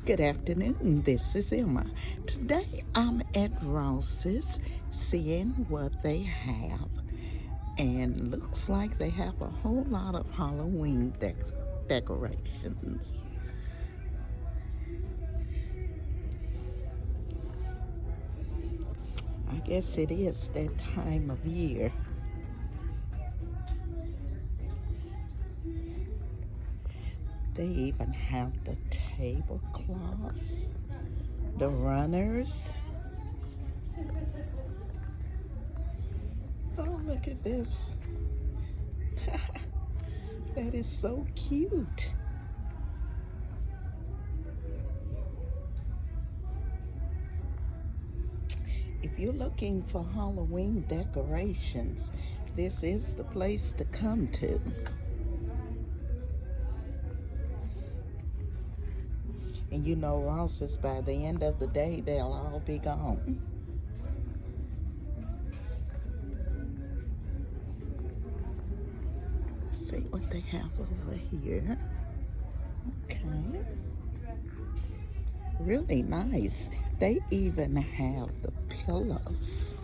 Good afternoon. This is Emma. Today I'm at Ross's seeing what they have. And looks like they have a whole lot of Halloween decorations. I guess it is that time of year. They even have the tablecloths, the runners. Oh, look at this. That is so cute. If you're looking for Halloween decorations, this is the place to come to. And you know, Ross's, by the end of the day, they'll all be gone. Let's see what they have over here. Okay. Really nice. They even have the pillows.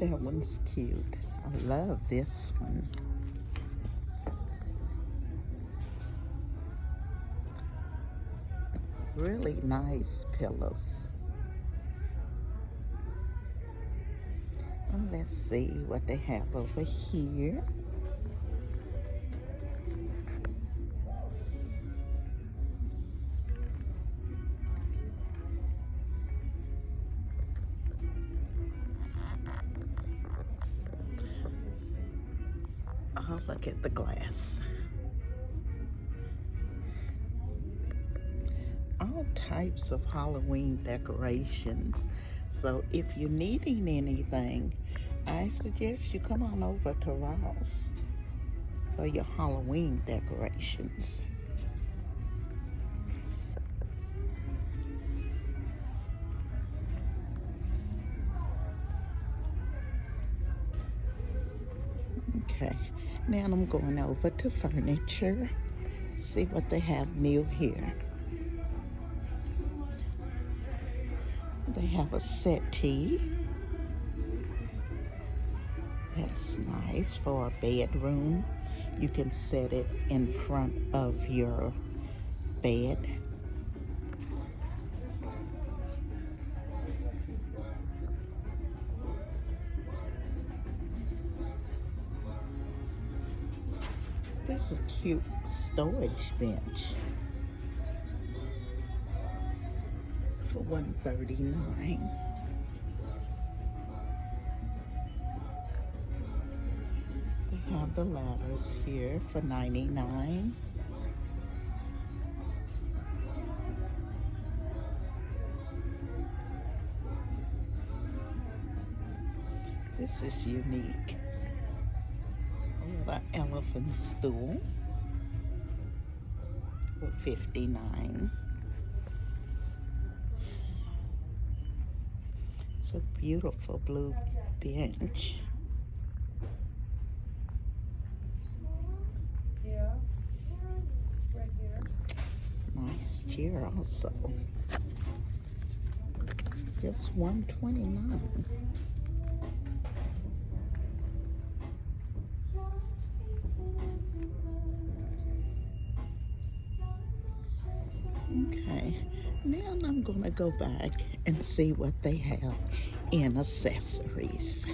That one's cute. I love this one. Really nice pillows. Well, let's see what they have over here. Oh, look at the glass. All types of Halloween decorations. So if you're needing anything, I suggest you come on over to Ross for your Halloween decorations. Okay, now I'm going over to furniture, see what they have new here. They have a settee. That's nice for a bedroom. You can set it in front of your bed. This is a cute storage bench for $139. They have the ladders here for $99. This is unique. The elephant stool for $59. It's a beautiful blue bench. Yeah, right here. Nice chair also. Just $129. Okay, now I'm gonna go back and see what they have in accessories.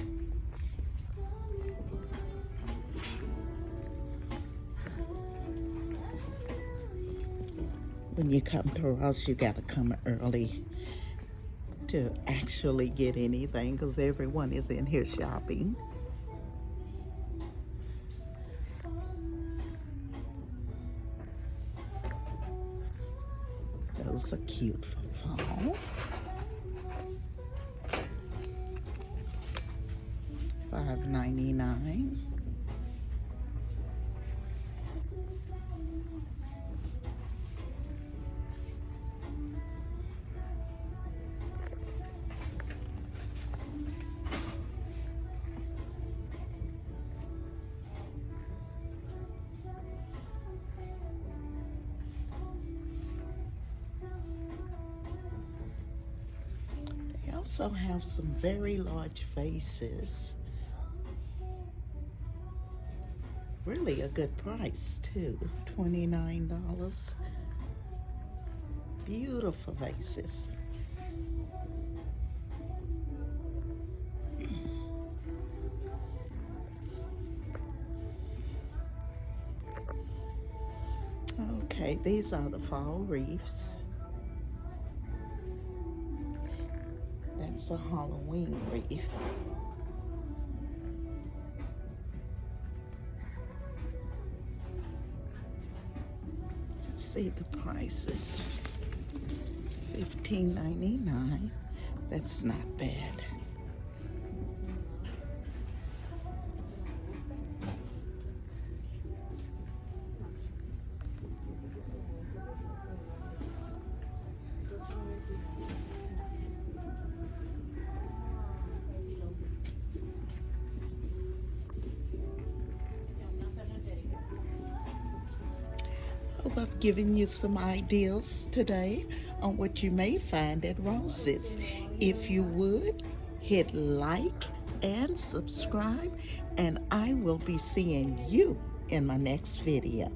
When you come to Ross, you gotta come early to actually get anything because everyone is in here shopping. Those are cute for fall. $5.99. also have some very large vases. Really a good price too, $29. Beautiful vases. Okay, these are the fall wreaths. That's a Halloween wreath. See the prices. $15.99. That's not bad. Hope I've given you some ideas today on what you may find at Ross's. If you would, hit like and subscribe, and I will be seeing you in my next video.